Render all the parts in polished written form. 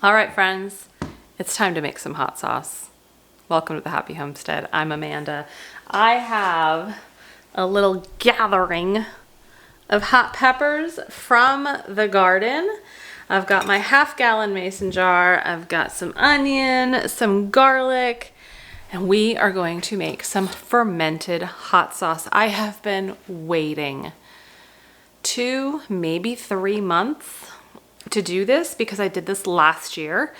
All right, friends, it's time to make some hot sauce. Welcome to the Happy Homestead. I'm Amanda. I have a little gathering of hot peppers from the garden. I've got my half-gallon mason jar. I've got some onion, some garlic, and we are going to make some fermented hot sauce. I have been waiting 2, maybe 3 months to do this because I did this last year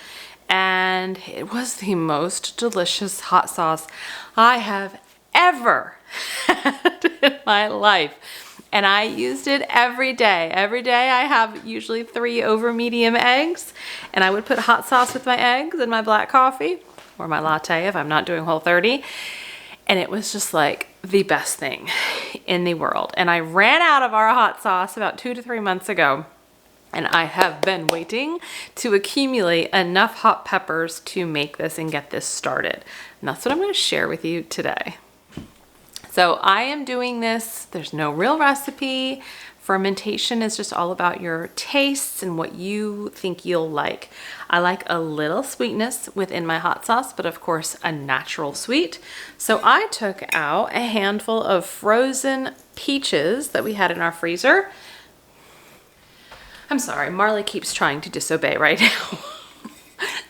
and it was the most delicious hot sauce I have ever had in my life. And I used it every day. Every day I have usually 3 over medium eggs, and I would put hot sauce with my eggs and my black coffee or my latte if I'm not doing Whole30. And it was just like the best thing in the world. And I ran out of our hot sauce about 2 to 3 months ago. And I have been waiting to accumulate enough hot peppers to make this and get this started. And that's what I'm going to share with you today. So I am doing this. There's no real recipe. Fermentation is just all about your tastes and what you think you'll like. I like a little sweetness within my hot sauce, but of course a natural sweet. So I took out a handful of frozen peaches that we had in our freezer. I'm sorry, Marley keeps trying to disobey right now.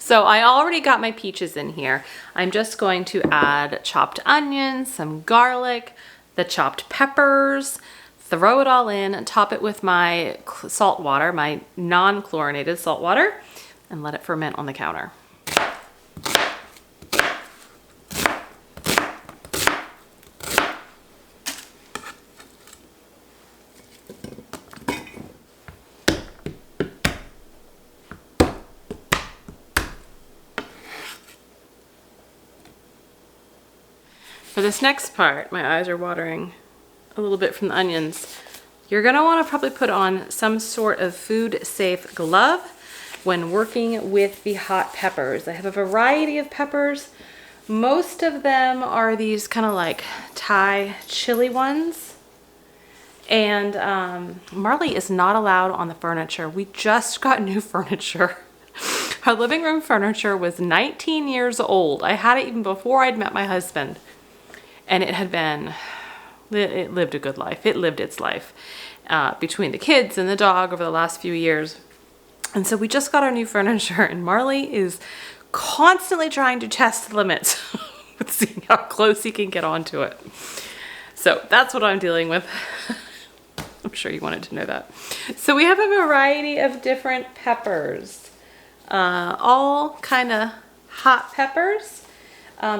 So I already got my peaches in here. I'm just going to add chopped onions, some garlic, the chopped peppers, throw it all in and top it with my salt water, my non-chlorinated salt water, and let it ferment on the counter. For this next part, my eyes are watering a little bit from the onions. You're gonna wanna probably put on some sort of food-safe glove when working with the hot peppers. I have a variety of peppers. Most of them are these kind of like Thai chili ones. And Marley is not allowed on the furniture. We just got new furniture. Our living room furniture was 19 years old. I had it even before I'd met my husband. And it lived a good life. It lived its life between the kids and the dog over the last few years. And so we just got our new furniture, and Marley is constantly trying to test the limits with seeing how close he can get onto it. So that's what I'm dealing with. I'm sure you wanted to know that. So we have a variety of different peppers, all kind of hot peppers.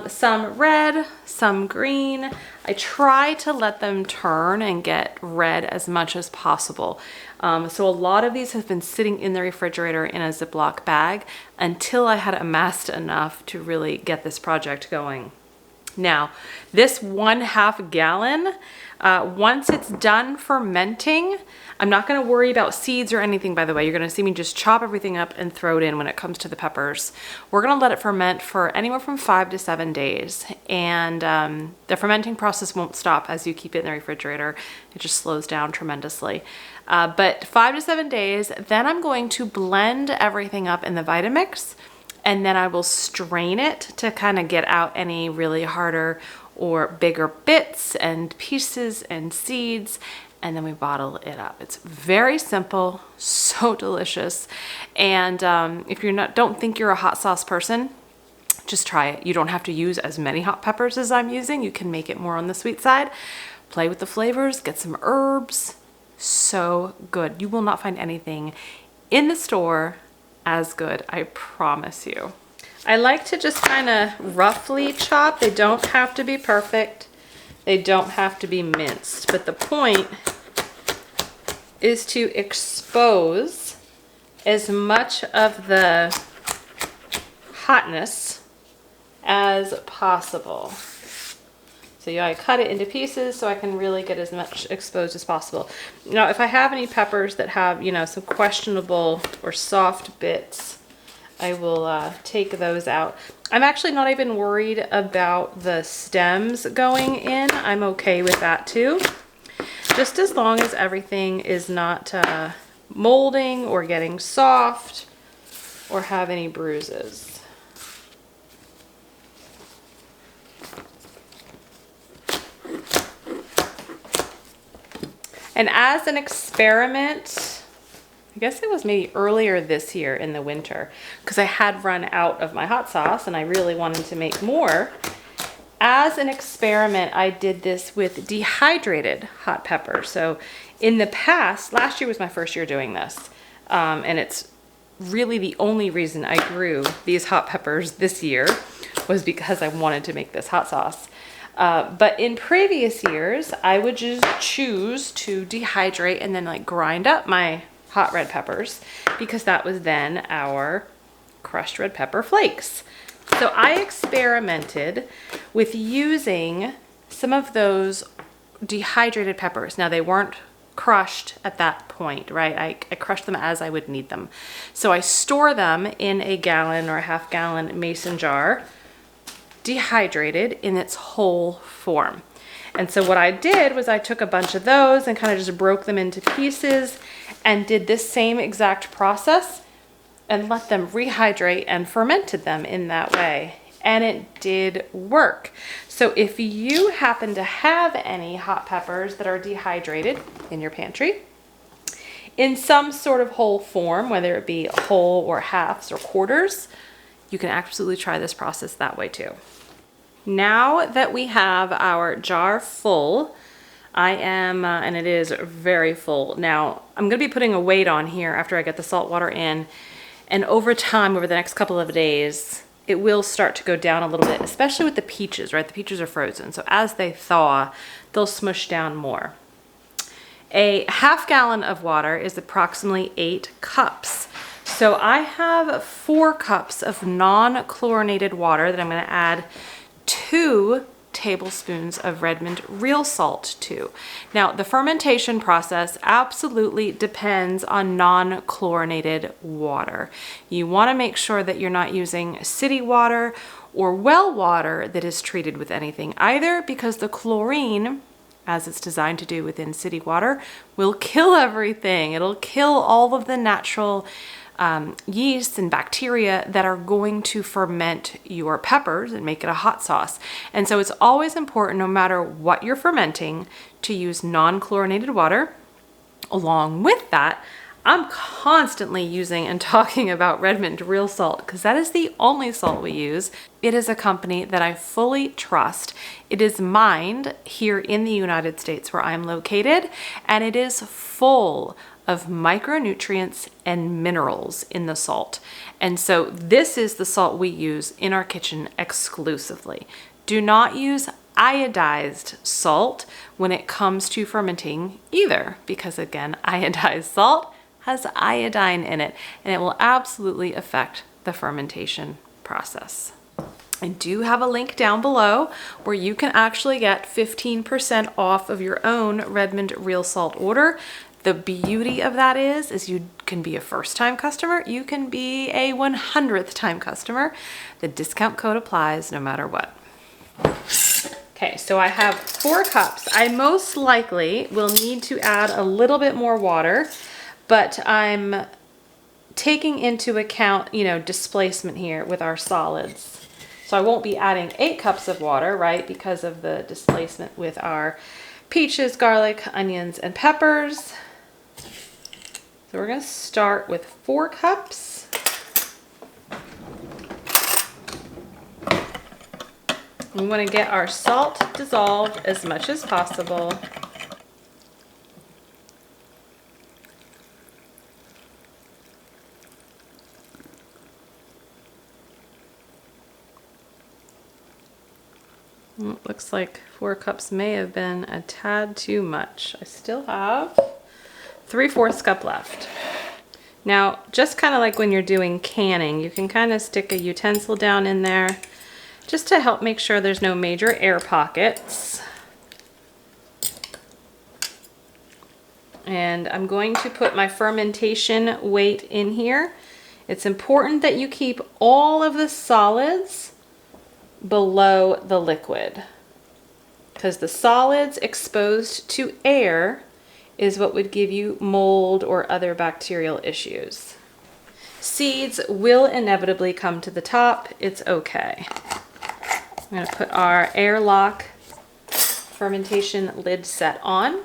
Some red, some green. I try to let them turn and get red as much as possible. So a lot of these have been sitting in the refrigerator in a Ziploc bag until I had amassed enough to really get this project going. Now, this 1/2 gallon, once it's done fermenting, I'm not gonna worry about seeds or anything, by the way. You're gonna see me just chop everything up and throw it in when it comes to the peppers. We're gonna let it ferment for anywhere from 5 to 7 days. And the fermenting process won't stop as you keep it in the refrigerator. It just slows down tremendously. But 5 to 7 days, then I'm going to blend everything up in the Vitamix. And then I will strain it to kind of get out any really harder or bigger bits and pieces and seeds, and then we bottle it up. It's very simple, so delicious. And if you're don't think you're a hot sauce person, just try it. You don't have to use as many hot peppers as I'm using. You can make it more on the sweet side. Play with the flavors, get some herbs. So good. You will not find anything in the store as good, I promise you. I like to just kind of roughly chop. They don't have to be perfect. They don't have to be minced, but the point is to expose as much of the hotness as possible. So yeah, I cut it into pieces so I can really get as much exposed as possible. Now, if I have any peppers that have, some questionable or soft bits, I will take those out. I'm actually not even worried about the stems going in. I'm okay with that too. Just as long as everything is not molding or getting soft or have any bruises. And as an experiment, I guess it was maybe earlier this year in the winter, because I had run out of my hot sauce and I really wanted to make more. As an experiment, I did this with dehydrated hot pepper. So in the past, last year was my first year doing this, and it's really the only reason I grew these hot peppers this year was because I wanted to make this hot sauce. But in previous years, I would just choose to dehydrate and then like grind up my hot red peppers, because that was then our crushed red pepper flakes. So I experimented with using some of those dehydrated peppers. Now they weren't crushed at that point, right? I crushed them as I would need them. So I store them in a gallon or a half-gallon mason jar, dehydrated in its whole form. And so what I did was I took a bunch of those and kind of just broke them into pieces and did this same exact process and let them rehydrate and fermented them in that way. And it did work. So if you happen to have any hot peppers that are dehydrated in your pantry, in some sort of whole form, whether it be whole or halves or quarters, you can absolutely try this process that way too. Now that we have our jar full, and it is very full. Now, I'm gonna be putting a weight on here after I get the salt water in, and over time, over the next couple of days, it will start to go down a little bit, especially with the peaches, right? The peaches are frozen, so as they thaw, they'll smush down more. A half-gallon of water is approximately 8 cups. So I have 4 cups of non-chlorinated water that I'm gonna add 2 tablespoons of Redmond real salt to. Now, the fermentation process absolutely depends on non-chlorinated water. You want to make sure that you're not using city water or well water that is treated with anything either, because the chlorine, as it's designed to do within city water, will kill everything. It'll kill all of the natural yeasts and bacteria that are going to ferment your peppers and make it a hot sauce. And so it's always important, no matter what you're fermenting, to use non-chlorinated water. Along with that, I'm constantly using and talking about Redmond real salt, because that is the only salt we use. It is a company that I fully trust. It is mined here in the United States where I'm located, and it is full of micronutrients and minerals in the salt. And so this is the salt we use in our kitchen exclusively. Do not use iodized salt when it comes to fermenting either, because again, iodized salt has iodine in it, and it will absolutely affect the fermentation process. I do have a link down below where you can actually get 15% off of your own Redmond real salt order. The beauty of that is you can be a first-time customer, you can be a 100th time customer. The discount code applies no matter what. Okay, so I have 4 cups. I most likely will need to add a little bit more water, but I'm taking into account, displacement here with our solids. So I won't be adding 8 cups of water, right, because of the displacement with our peaches, garlic, onions, and peppers. So we're gonna start with 4 cups. We wanna get our salt dissolved as much as possible. Looks like 4 cups may have been a tad too much. I still have 3/4 cup left. Now, just kind of like when you're doing canning, you can kind of stick a utensil down in there just to help make sure there's no major air pockets. And I'm going to put my fermentation weight in here. It's important that you keep all of the solids below the liquid, because the solids exposed to air is what would give you mold or other bacterial issues. Seeds will inevitably come to the top. It's okay. I'm going to put our airlock fermentation lid set on.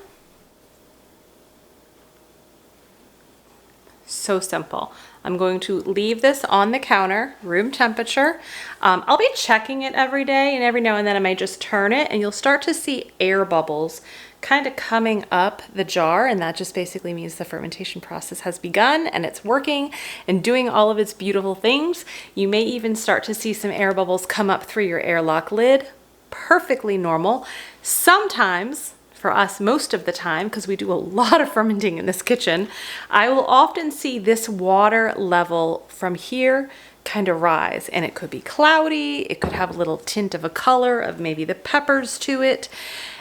So simple. I'm going to leave this on the counter, room temperature. I'll be checking it every day, and every now and then I might just turn it and you'll start to see air bubbles kind of coming up the jar, and that just basically means the fermentation process has begun and it's working and doing all of its beautiful things. You may even start to see some air bubbles come up through your airlock lid. Perfectly normal. Sometimes, for us, most of the time, because we do a lot of fermenting in this kitchen, I will often see this water level from here kind of rise, and it could be cloudy, it could have a little tint of a color of maybe the peppers to it,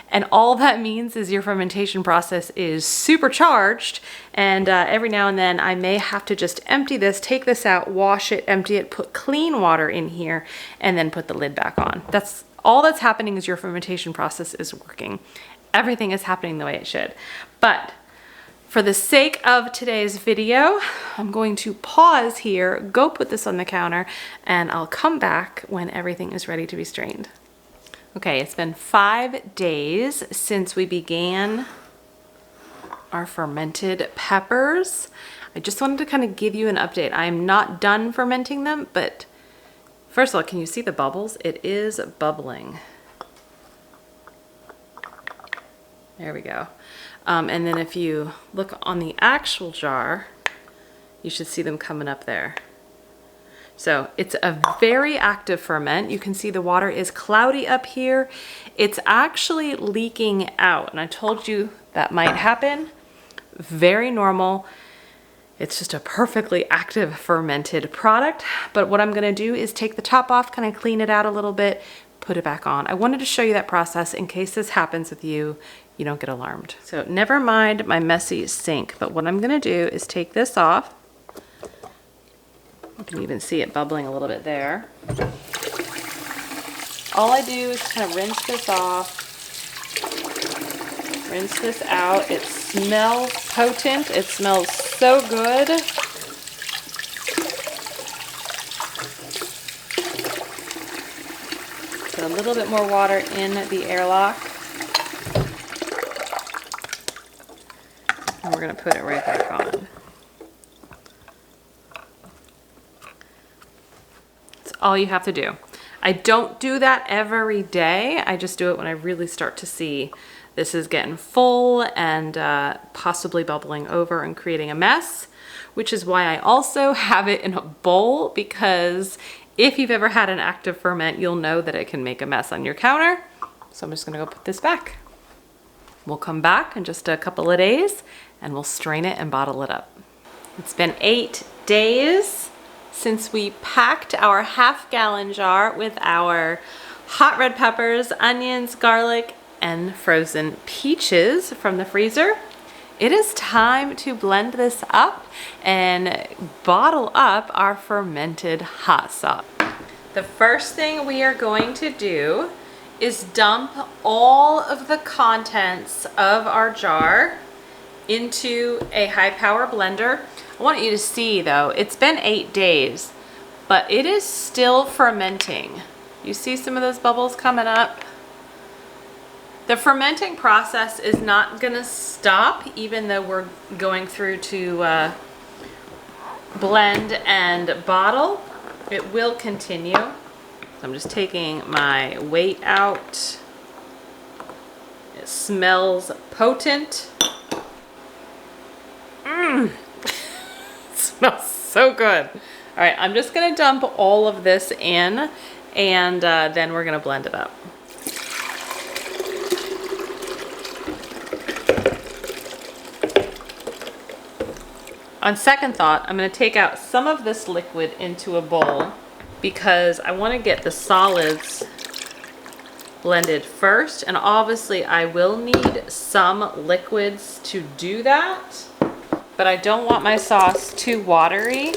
and all that means is your fermentation process is supercharged, and every now and then I may have to just empty this, take this out, wash it, empty it, put clean water in here, and then put the lid back on. That's all that's happening is your fermentation process is working. Everything is happening the way it should. But for the sake of today's video, I'm going to pause here, go put this on the counter, and I'll come back when everything is ready to be strained. Okay, it's been 5 days since we began our fermented peppers. I just wanted to kind of give you an update. I am not done fermenting them, but first of all, can you see the bubbles? It is bubbling. There we go. And then if you look on the actual jar, you should see them coming up there. So it's a very active ferment. You can see the water is cloudy up here. It's actually leaking out. And I told you that might happen. Very normal. It's just a perfectly active fermented product. But what I'm gonna do is take the top off, kind of clean it out a little bit, put it back on. I wanted to show you that process in case this happens with you. You don't get alarmed. So never mind my messy sink, but what I'm gonna do is take this off. You can even see it bubbling a little bit there. All I do is kind of rinse this off, rinse this out. It smells potent. It smells so good. Put a little bit more water in the airlock. And we're going to put it right back on. That's all you have to do. I don't do that every day. I just do it when I really start to see this is getting full and possibly bubbling over and creating a mess, which is why I also have it in a bowl, because if you've ever had an active ferment, you'll know that it can make a mess on your counter. So I'm just going to go put this back. We'll come back in just a couple of days and we'll strain it and bottle it up. It's been 8 days since we packed our half-gallon jar with our hot red peppers, onions, garlic, and frozen peaches from the freezer. It is time to blend this up and bottle up our fermented hot sauce. The first thing we are going to do is dump all of the contents of our jar into a high power blender. I want you to see though, it's been 8 days, but it is still fermenting. You see some of those bubbles coming up? The fermenting process is not gonna stop even though we're going through to blend and bottle. It will continue. So I'm just taking my weight out. It smells potent. It smells so good. All right, I'm just gonna dump all of this in and then we're gonna blend it up. On second thought, I'm gonna take out some of this liquid into a bowl because I wanna get the solids blended first, and obviously I will need some liquids to do that, but I don't want my sauce too watery.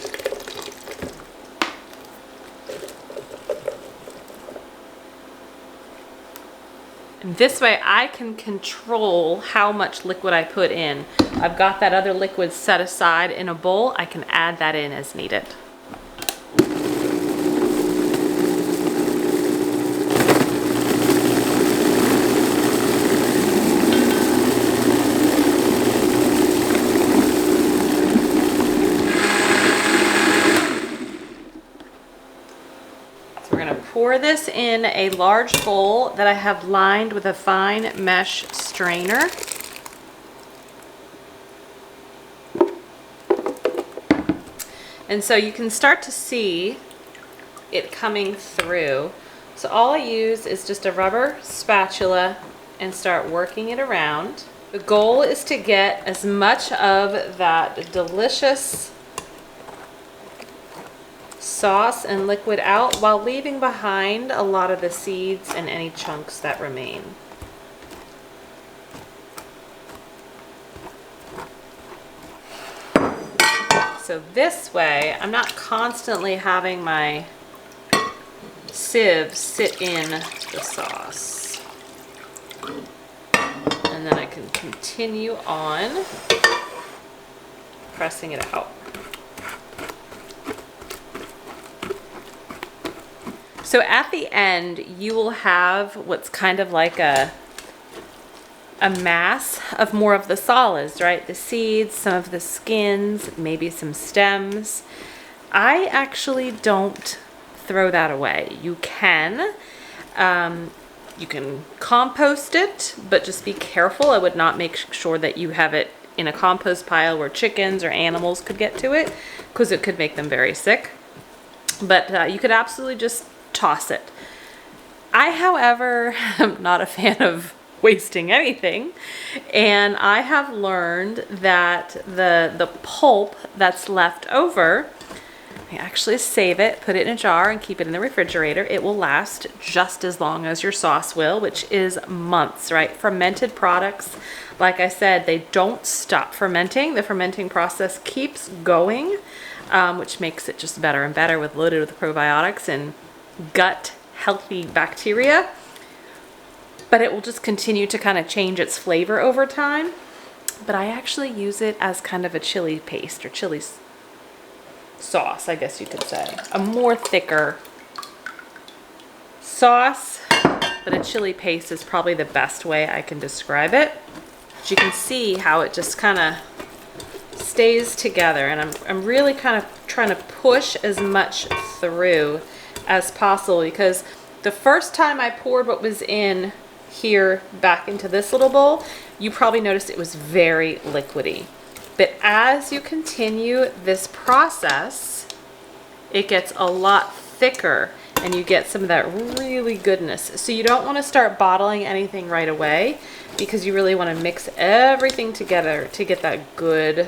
And this way I can control how much liquid I put in. I've got that other liquid set aside in a bowl. I can add that in as needed. Pour this in a large bowl that I have lined with a fine mesh strainer. And so you can start to see it coming through. So all I use is just a rubber spatula and start working it around. The goal is to get as much of that delicious sauce and liquid out while leaving behind a lot of the seeds and any chunks that remain. So this way, I'm not constantly having my sieve sit in the sauce. And then I can continue on pressing it out. So at the end, you will have what's kind of like a mass of more of the solids, right? The seeds, some of the skins, maybe some stems. I actually don't throw that away. You can compost it, but just be careful. I would not make sure that you have it in a compost pile where chickens or animals could get to it, because it could make them very sick. But you could absolutely just toss it. I, however, am not a fan of wasting anything, and I have learned that the pulp that's left over, I actually save it, put it in a jar, and keep it in the refrigerator. It will last just as long as your sauce will, which is months, right? Fermented products, like I said, they don't stop fermenting. The fermenting process keeps going, which makes it just better and better, loaded with probiotics and gut healthy bacteria, but it will just continue to kind of change its flavor over time. But I actually use it as kind of a chili paste or chili sauce, I guess you could say. A more thicker sauce, but a chili paste is probably the best way I can describe it. But you can see how it just kind of stays together, and I'm really kind of trying to push as much through as possible, because the first time I poured what was in here back into this little bowl, you probably noticed it was very liquidy. But as you continue this process, it gets a lot thicker and you get some of that really goodness. So you don't want to start bottling anything right away, because you really want to mix everything together to get that good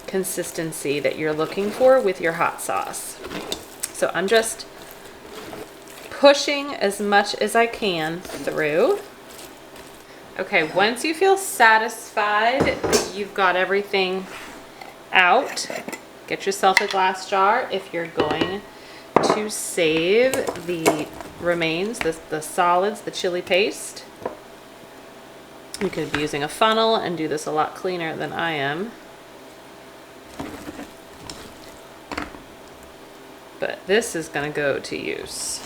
consistency that you're looking for with your hot sauce. So I'm just pushing as much as I can through. Okay, once you feel satisfied that you've got everything out, get yourself a glass jar if you're going to save the remains, the solids, the chili paste. You could be using a funnel and do this a lot cleaner than I am. But this is going to go to use.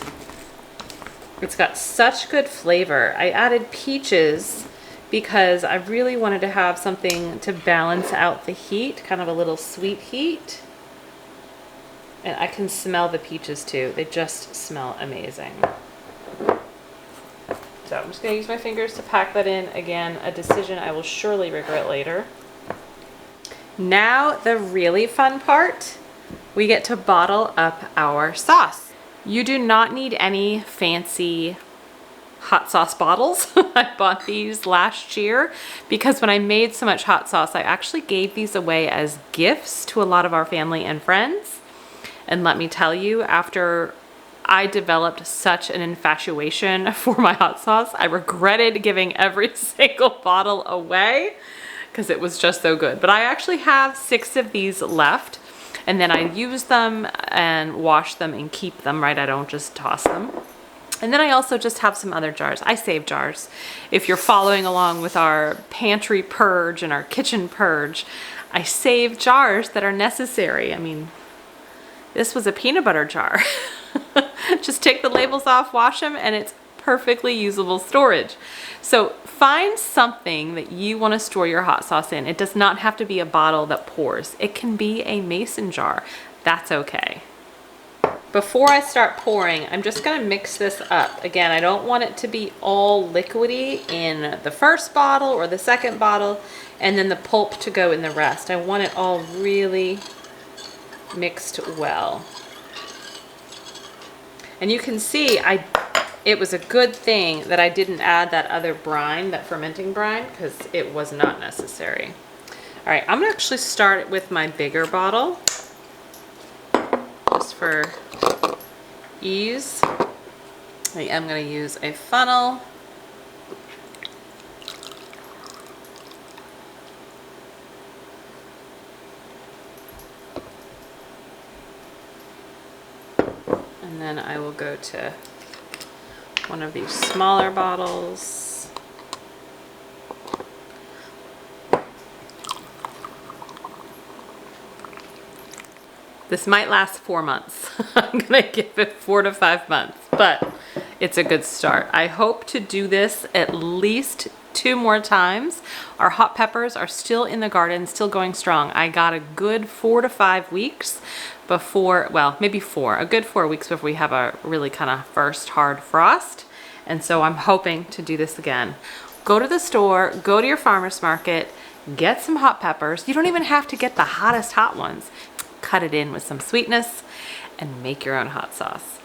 It's got such good flavor. I added peaches because I really wanted to have something to balance out the heat, kind of a little sweet heat. And I can smell the peaches too. They just smell amazing. So I'm just going to use my fingers to pack that in. Again, a decision I will surely regret later. Now the really fun part, we get to bottle up our sauce. You do not need any fancy hot sauce bottles. I bought these last year because when I made so much hot sauce, I actually gave these away as gifts to a lot of our family and friends. And let me tell you, after I developed such an infatuation for my hot sauce, I regretted giving every single bottle away because it was just so good. But I actually have 6 of these left. And then I use them and wash them and keep them, right? I don't just toss them. And then I also just have some other jars. I save jars. If you're following along with our pantry purge and our kitchen purge, I save jars that are necessary. I mean, this was a peanut butter jar. Just take the labels off, wash them, and it's perfectly usable storage. So find something that you want to store your hot sauce in. It does not have to be a bottle that pours. It can be a mason jar. That's okay. Before I start pouring, I'm just going to mix this up. Again, I don't want it to be all liquidy in the first bottle or the second bottle, and then the pulp to go in the rest. I want it all really mixed well. And you can see it was a good thing that I didn't add that other brine, that fermenting brine, because it was not necessary. All right, I'm gonna actually start with my bigger bottle, just for ease. I am gonna use a funnel. And then I will go to one of these smaller bottles. This might last 4 months. I'm gonna give it 4 to 5 months, but it's a good start. I hope to do this at least 2 more times. Our hot peppers are still in the garden, still going strong. I got a good 4 to 5 weeks before, well, maybe 4, a good 4 weeks before we have a really kind of first hard frost. And so I'm hoping to do this again. Go to the store, go to your farmer's market, get some hot peppers. You don't even have to get the hottest hot ones. Cut it in with some sweetness and make your own hot sauce.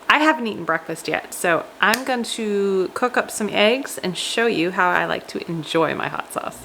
I haven't eaten breakfast yet, so I'm going to cook up some eggs and show you how I like to enjoy my hot sauce.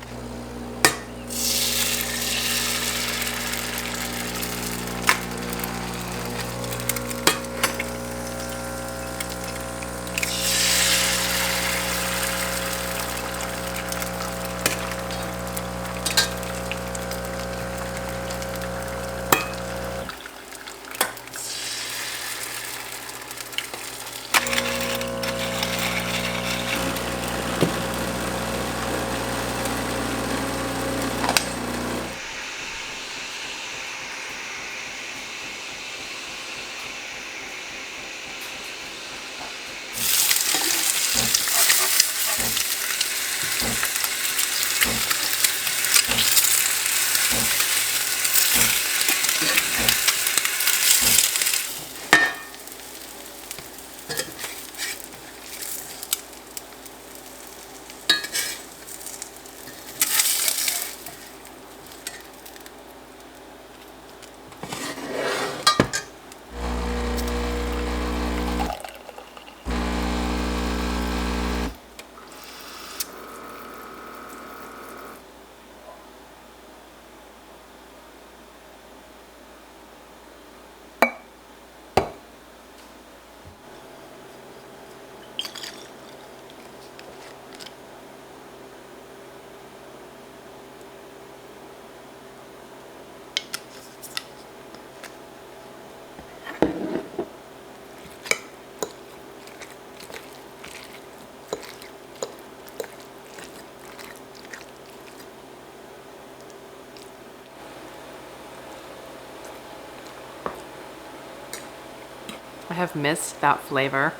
I have missed that flavor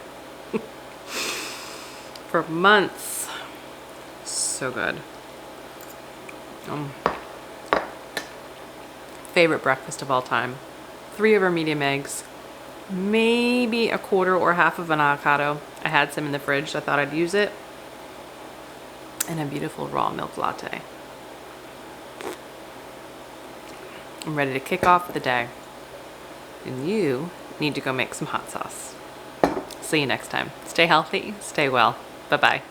for months. So good. Favorite breakfast of all time. 3 of our medium eggs, maybe a quarter or half of an avocado. I had some in the fridge, so I thought I'd use it. And a beautiful raw milk latte. I'm ready to kick off the day. And you need to go make some hot sauce. See you next time. Stay healthy, stay well. Bye-bye.